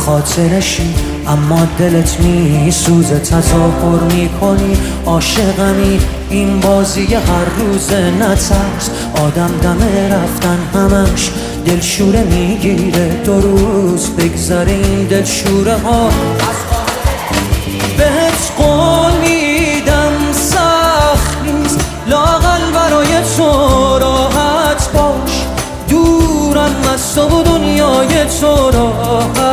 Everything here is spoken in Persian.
خاطرشی اما دلت میسوزه، تظاهر میکنی عاشقمی، این بازی هر روز نترس. آدم دم رفتن همش دلشوره میگیره، 2 روز بگذره این دلشوره ها. بهت قول میدم سخت نیست، لااقل برای تو راحت باش، دورم از تو و دنیای تو راحت